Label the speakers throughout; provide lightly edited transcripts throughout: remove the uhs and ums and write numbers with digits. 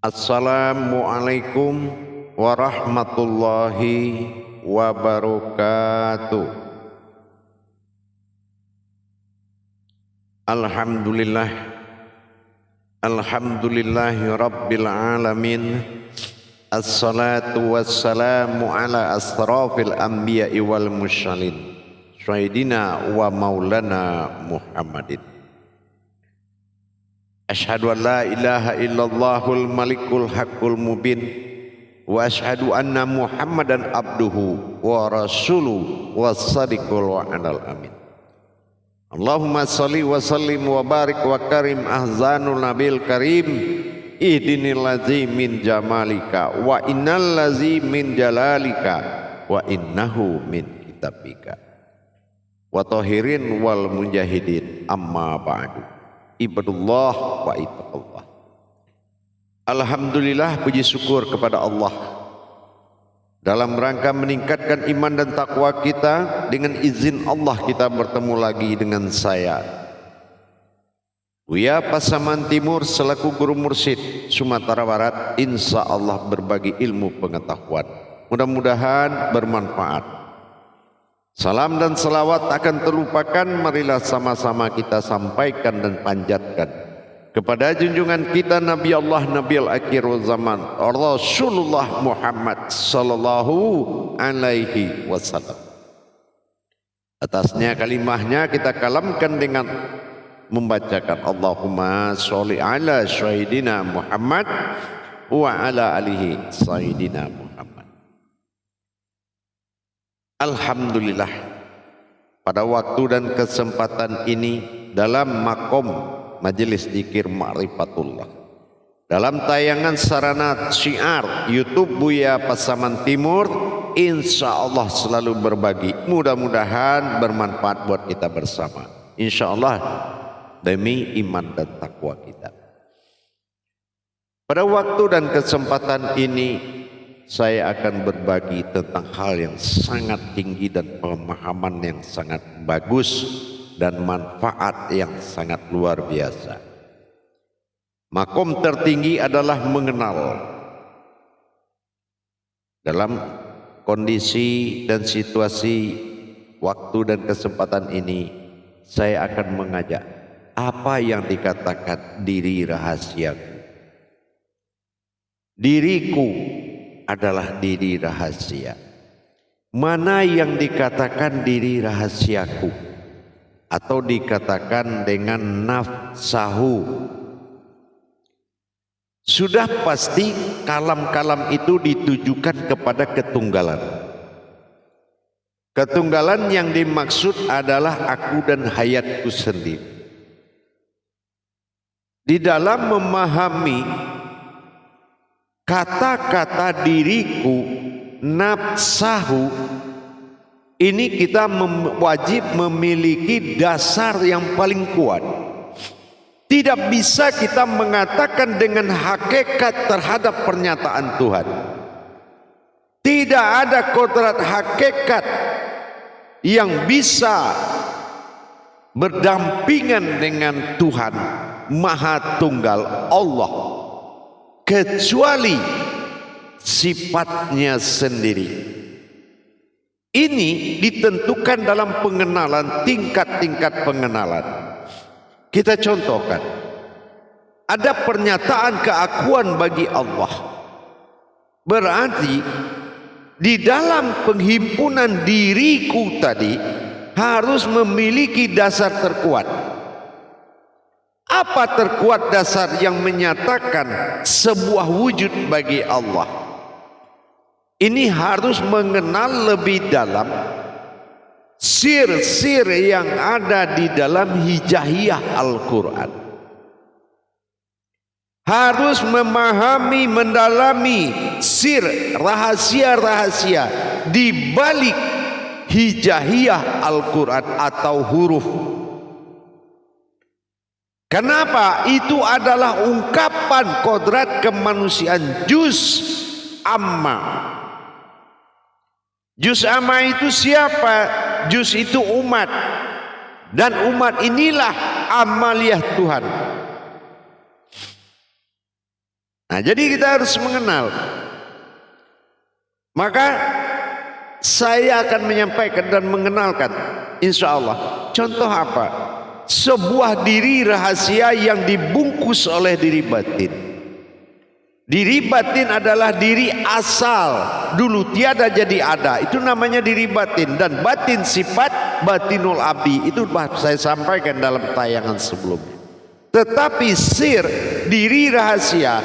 Speaker 1: Assalamualaikum warahmatullahi wabarakatuh. Alhamdulillah, alhamdulillahi rabbil alamin. Assalatu wassalamu ala asrafil anbiya'i wal mursalin sayyidina wa maulana Muhammadin. Asyhadu an la ilaha illallahul malikul haqqul mubin wa asyhadu anna Muhammadan abduhu wa rasuluhu wassadiqul wa'adal amin. Allahumma salli wa sallim wa barik wa karim ahzanul nabil karim ihdinil ladzi min jamalika wa innal ladzi min jalalika wa innahu min kitabika wa tahirin wal mujahidin amma ba'du. Ibadullah wa ibadallah. Alhamdulillah, puji syukur kepada Allah dalam rangka meningkatkan iman dan takwa kita. Dengan izin Allah kita bertemu lagi dengan saya Buya Pasaman Timur selaku guru mursyid Sumatera Barat. Insya Allah berbagi ilmu pengetahuan, mudah-mudahan bermanfaat. Salam dan selawat akan terlupakan, marilah sama-sama kita sampaikan dan panjatkan kepada junjungan kita Nabi Allah Nabiul Akhirul Zaman Rasulullah Muhammad sallallahu alaihi wasallam. Atasnya kalimahnya kita kalamkan dengan membacakan Allahumma sholli ala sayyidina Muhammad wa ala alihi sayyidina Muhammad. Alhamdulillah, pada waktu dan kesempatan ini dalam makom majelis dzikir ma'rifatullah, dalam tayangan sarana syiar YouTube Buya Pasaman Timur, insya Allah selalu berbagi, mudah-mudahan bermanfaat buat kita bersama, insya Allah demi iman dan takwa kita. Pada waktu dan kesempatan ini saya akan berbagi tentang hal yang sangat tinggi dan pemahaman yang sangat bagus dan manfaat yang sangat luar biasa. Makom tertinggi adalah mengenal. Dalam kondisi dan situasi waktu dan kesempatan ini, saya akan mengajak apa yang dikatakan diri rahasiaku. Diriku adalah diri rahasia. Mana yang dikatakan diri rahasiaku atau dikatakan dengan nafsahu? Sudah pasti kalam-kalam itu ditujukan kepada ketunggalan. Ketunggalan yang dimaksud adalah aku dan hayatku sendiri. Di dalam memahami kata-kata diriku, nafsahu, ini kita wajib memiliki dasar yang paling kuat. Tidak bisa kita mengatakan dengan hakikat terhadap pernyataan Tuhan. Tidak ada kodrat hakikat yang bisa berdampingan dengan Tuhan Maha Tunggal Allah, kecuali sifatnya sendiri. Ini ditentukan dalam pengenalan, tingkat-tingkat pengenalan. Kita contohkan, ada pernyataan keakuan bagi Allah. Berarti di dalam penghimpunan diriku tadi harus memiliki dasar terkuat. Apa terkuat dasar yang menyatakan sebuah wujud bagi Allah? Ini harus mengenal lebih dalam sir-sir yang ada di dalam hijahiyah Al-Quran. Harus memahami, mendalami sir, rahasia-rahasia di balik hijahiyah Al-Quran atau huruf. Kenapa? Itu adalah ungkapan kodrat kemanusiaan juz amma. Juz amma itu siapa? Juz itu umat. Dan umat inilah amaliyah Tuhan. Nah, jadi kita harus mengenal. Maka saya akan menyampaikan dan mengenalkan, insya Allah. Contoh apa? Sebuah diri rahasia yang dibungkus oleh diri batin. Diri batin adalah diri asal, dulu tiada jadi ada, itu namanya diri batin. Dan batin sifat batinul abdi, itu saya sampaikan dalam tayangan sebelumnya. Tetapi sir, diri rahasia,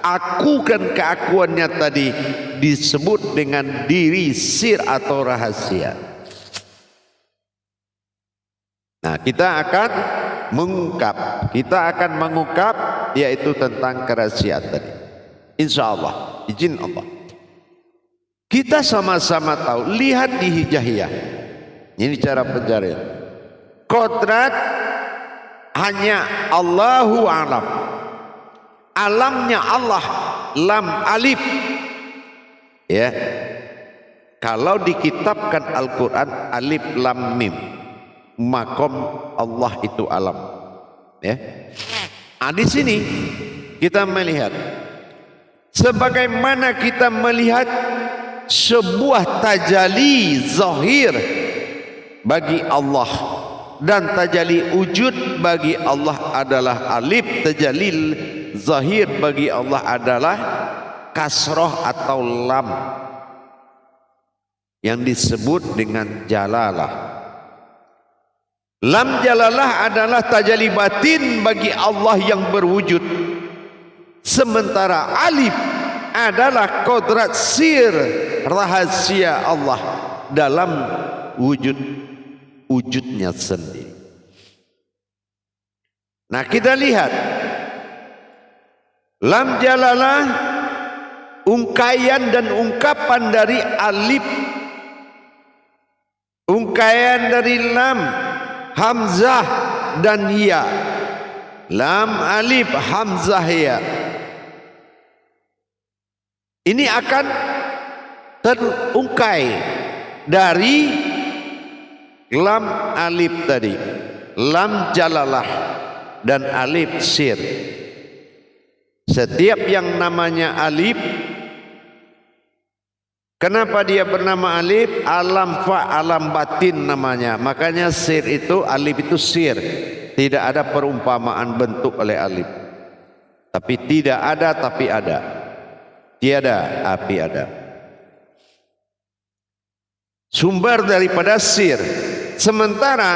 Speaker 1: aku dan keakuannya tadi disebut dengan diri sir atau rahasia. Nah, kita akan mengungkap yaitu tentang kerahasiaan tadi. Insya Allah, izin Allah. Kita sama-sama tahu, lihat di Hijaiyah. Ini cara pencarian. Kodrat hanya Allahu a'lam. Alamnya Allah, lam alif. Ya. Kalau dikitabkan Al-Qur'an alif lam mim. Makom Allah itu alam. Ya. Nah, di sini kita melihat sebagaimana kita melihat sebuah tajalli zahir bagi Allah dan tajalli wujud bagi Allah adalah alif, tajalli zahir bagi Allah adalah kasroh atau lam yang disebut dengan jalalah. Lam jalalah adalah tajalli batin bagi Allah yang berwujud. Sementara alif adalah kodrat sir rahasia Allah dalam wujudnya sendiri. Nah, kita lihat lam jalalah ungkayan dan ungkapan dari alif, ungkayan dari lam, hamzah dan ya. Lam, alif, hamzah, ya. Ini akan terungkai dari lam alif tadi, lam jalalah dan alif sir. Setiap yang namanya alif, kenapa dia bernama alif? Alam fa, alam batin namanya. Makanya sir itu, alif itu sir. Tidak ada perumpamaan bentuk oleh alif. Tapi tidak ada, tapi ada. Tiada, api ada. Sumber daripada sir. Sementara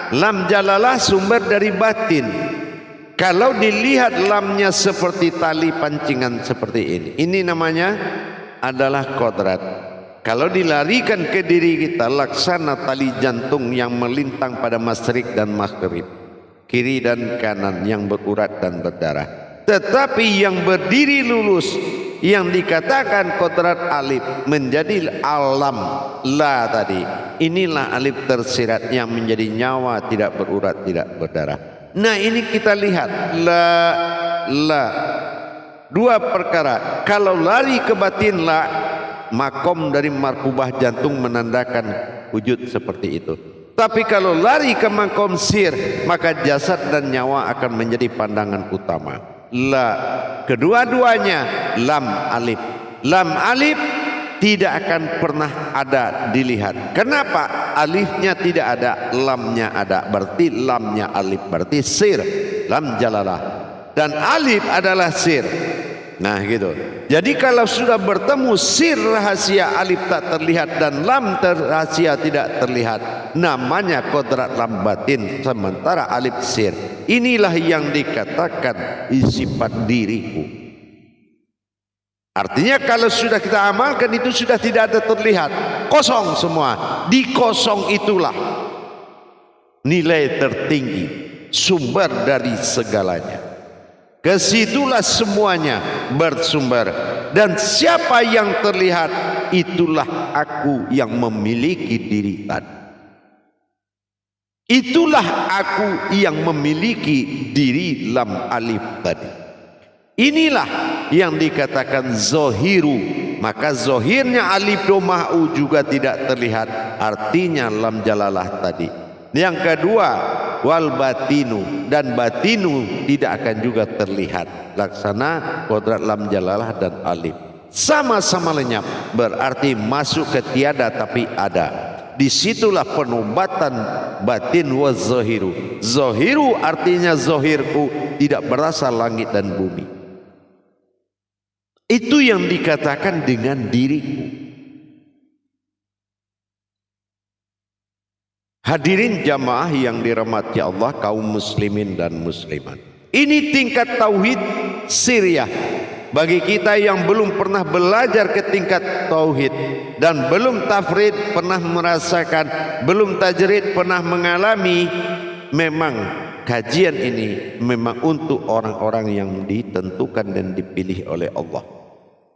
Speaker 1: lam jalalah sumber dari batin. Kalau dilihat lamnya seperti tali pancingan seperti ini namanya adalah kodrat. Kalau dilarikan ke diri kita, laksana tali jantung yang melintang pada masyrik dan maghrib, kiri dan kanan, yang berurat dan berdarah. Tetapi yang berdiri lurus, yang dikatakan kodrat alif menjadi alam la tadi, inilah alif tersirat yang menjadi nyawa, tidak berurat, tidak berdarah. Nah, ini kita lihat la dua perkara. Kalau lari ke batin la, makom dari markubah jantung menandakan wujud seperti itu. Tapi kalau lari ke makom sir, maka jasad dan nyawa akan menjadi pandangan utama. La, kedua-duanya lam alif. Lam alif tidak akan pernah ada dilihat. Kenapa? Alifnya tidak ada, lamnya ada. Berarti lamnya alif, berarti sir, lam jalalah. Dan alif adalah sir. Nah, gitu. Jadi kalau sudah bertemu sir rahasia alif tak terlihat dan lam rahasia tidak terlihat, namanya kodrat lam batin, sementara alif sir. Inilah yang dikatakan sifat diriku. Artinya kalau sudah kita amalkan itu sudah tidak ada terlihat, kosong semua. Di kosong itulah nilai tertinggi, sumber dari segalanya. Kesitulah semuanya bersumber. Dan siapa yang terlihat, itulah aku yang memiliki diri tadi. Itulah aku yang memiliki diri lam alif tadi. Inilah yang dikatakan zohiru. Maka zohirnya alif doma'u juga tidak terlihat. Artinya lam jalalah tadi. Yang kedua, wal batinu, dan batinu tidak akan juga terlihat. Laksana kodrat lam jalalah dan alif sama-sama lenyap, berarti masuk ke tiada tapi ada. Disitulah penobatan batin wa zahiru. Zahiru artinya zahirku tidak berasa langit dan bumi. Itu yang dikatakan dengan diriku. Hadirin jamaah yang dirahmati Allah, kaum muslimin dan muslimat. Ini tingkat tauhid siriyah. Bagi kita yang belum pernah belajar ke tingkat tauhid dan belum tafrid pernah merasakan, belum tajrid pernah mengalami, memang kajian ini memang untuk orang-orang yang ditentukan dan dipilih oleh Allah,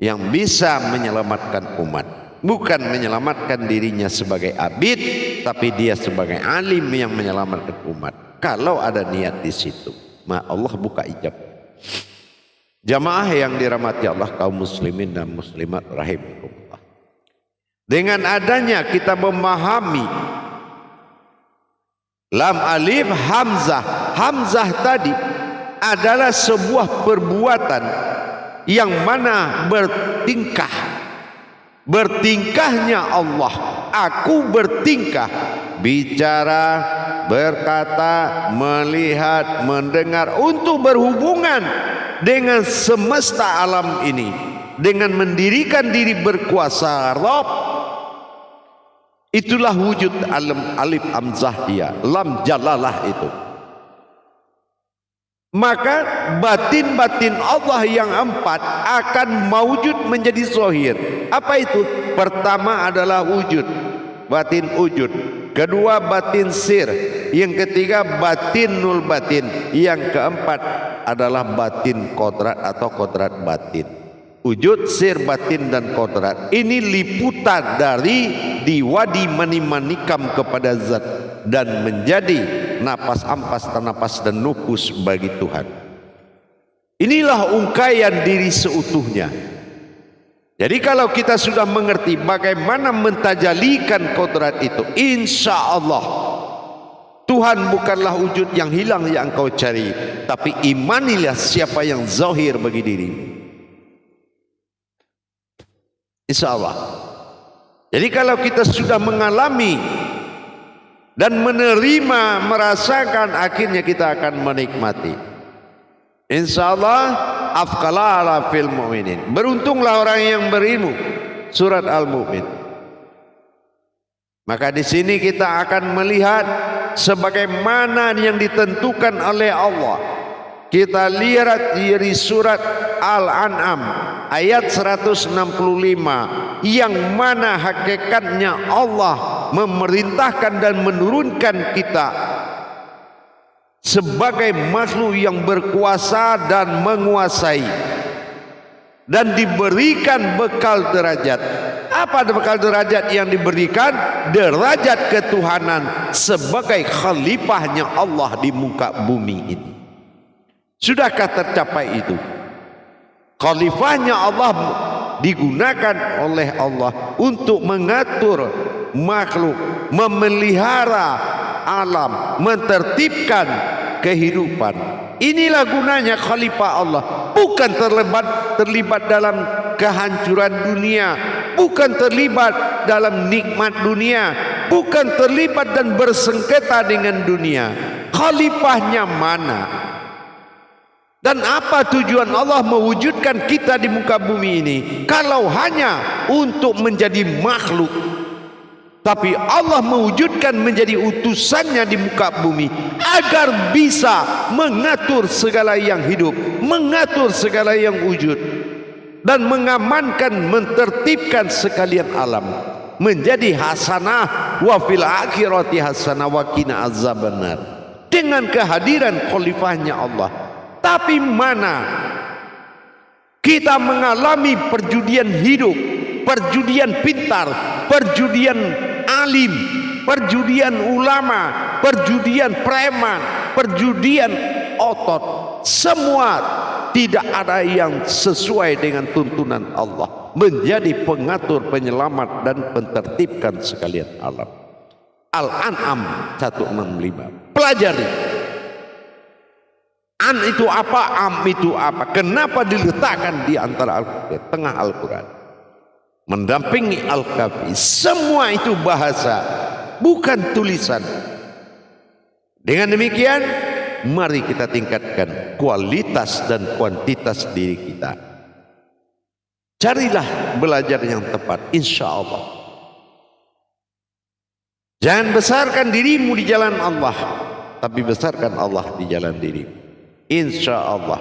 Speaker 1: yang bisa menyelamatkan umat. Bukan menyelamatkan dirinya sebagai abid, tapi dia sebagai alim yang menyelamatkan umat. Kalau ada niat di situ, maka Allah buka ijab. Jamaah yang dirahmati Allah, kaum muslimin dan muslimat rahimakumullah. Dengan adanya kita memahami lam alif hamzah. Hamzah tadi adalah sebuah perbuatan yang mana bertingkahnya Allah. Aku bertingkah, bicara, berkata, melihat, mendengar, untuk berhubungan dengan semesta alam ini, dengan mendirikan diri berkuasa Rabb. Itulah wujud alam alif hamzah dia, lam jalalah itu. Maka batin-batin Allah yang empat akan mewujud menjadi zahir. Apa itu? Pertama adalah wujud, batin wujud. Kedua batin sir. Yang ketiga batinul batin. Yang keempat adalah batin kodrat atau kodrat batin. Wujud, sir, batin dan kodrat. Ini liputan dari diwadi manimanikam kepada zat dan menjadi napas ampas tanapas dan nufus bagi Tuhan. Inilah ungkayan diri seutuhnya. Jadi kalau kita sudah mengerti bagaimana mentajalikan kodrat itu, insya Allah Tuhan bukanlah wujud yang hilang yang engkau cari, tapi imanilah siapa yang zahir bagi diri. Insya Allah. Jadi kalau kita sudah mengalami dan menerima, merasakan, akhirnya kita akan menikmati. Insya Allah afqala ala fil mu'minin. Beruntunglah orang yang berilmu. Surat Al-Mu'min. Maka di sini kita akan melihat sebagaimana yang ditentukan oleh Allah. Kita lihat di surat Al-An'am ayat 165, yang mana hakikatnya Allah memerintahkan dan menurunkan kita sebagai makhluk yang berkuasa dan menguasai, dan diberikan bekal derajat. Apa bekal derajat yang diberikan? Derajat ketuhanan sebagai khalifahnya Allah di muka bumi ini. Sudahkah tercapai itu? Khalifahnya Allah digunakan oleh Allah untuk mengatur makhluk, memelihara alam, mentertibkan kehidupan. Inilah gunanya khalifah Allah. Bukan terlibat dalam kehancuran dunia, bukan terlibat dalam nikmat dunia, bukan terlibat dan bersengketa dengan dunia. Khalifahnya mana? Dan apa tujuan Allah mewujudkan kita di muka bumi ini? Kalau hanya untuk menjadi makhluk, tapi Allah mewujudkan menjadi utusannya di muka bumi agar bisa mengatur segala yang hidup, mengatur segala yang wujud, dan mengamankan, mentertibkan sekalian alam menjadi hasanah wa fil akhirati hasanah wa qina azabannar, dengan kehadiran khalifahnya Allah. Tapi mana kita mengalami perjudian hidup, perjudian pintar, perjudian alim, perjudian ulama, perjudian preman, perjudian otot. Semua tidak ada yang sesuai dengan tuntunan Allah, menjadi pengatur, penyelamat dan pentertibkan sekalian alam. Al-An'am 165. pelajari. An itu apa, am itu apa, kenapa diletakkan di antara Al-Quran, tengah Al-Quran, mendampingi Al-Kafi. Semua itu bahasa, bukan tulisan. Dengan demikian, mari kita tingkatkan kualitas dan kuantitas diri kita. Carilah belajar yang tepat, insya Allah. Jangan besarkan dirimu di jalan Allah, tapi besarkan Allah di jalan dirimu. Insya Allah.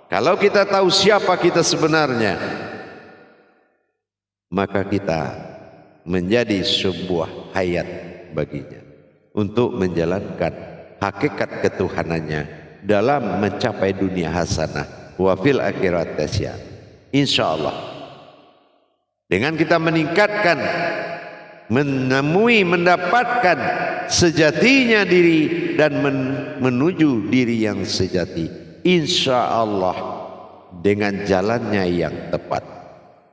Speaker 1: Kalau kita tahu siapa kita sebenarnya, maka kita menjadi sebuah hayat baginya untuk menjalankan hakikat ketuhanannya dalam mencapai dunia hasanah wa fil akhirat tasyad. Insya Allah. Dengan kita meningkatkan, menemui, mendapatkan sejatinya diri dan menuju diri yang sejati, insya Allah dengan jalannya yang tepat.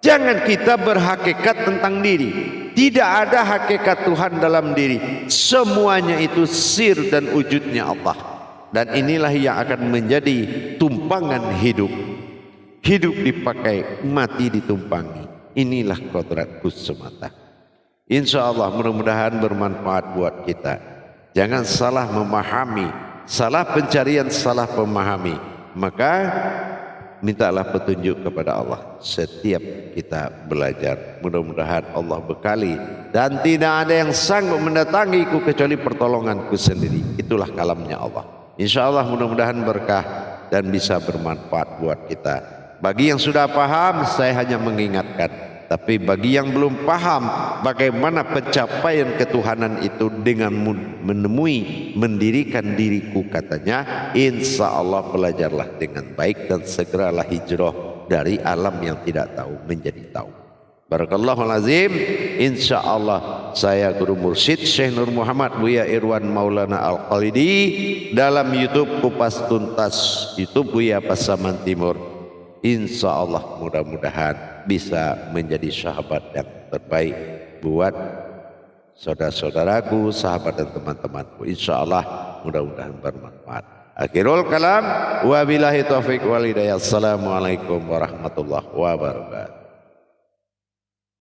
Speaker 1: Jangan kita berhakikat tentang diri. Tidak ada hakikat Tuhan dalam diri. Semuanya itu sir dan wujudnya Allah. Dan inilah yang akan menjadi tumpangan hidup. Hidup dipakai, mati ditumpangi. Inilah kodratku semata. Insya Allah mudah-mudahan bermanfaat buat kita. Jangan salah memahami, salah pencarian, salah pemahami. Maka mintalah petunjuk kepada Allah setiap kita belajar. Mudah-mudahan Allah bekali, dan tidak ada yang sanggup mendatangiku kecuali pertolonganku sendiri. Itulah kalamnya Allah. Insya Allah mudah-mudahan berkah dan bisa bermanfaat buat kita. Bagi yang sudah paham, saya hanya mengingatkan. Tapi bagi yang belum paham bagaimana pencapaian ketuhanan itu dengan menemui, mendirikan diriku katanya, insya Allah belajarlah dengan baik dan segeralah hijrah dari alam yang tidak tahu menjadi tahu. Barakallahu lazim. Insya Allah saya Guru Mursyid Syekh Nur Muhammad Buya Irwan Maulana Al-Khalidi dalam YouTube Kupas Tuntas, YouTube Buya Pasaman Timur. Insya Allah mudah-mudahan bisa menjadi sahabat yang terbaik buat saudara-saudaraku, sahabat dan teman-temanku. Insya Allah mudah-mudahan bermanfaat. Akhirul kalam, wabillahi taufiq wal hidayah. Assalamualaikum warahmatullahi wabarakatuh.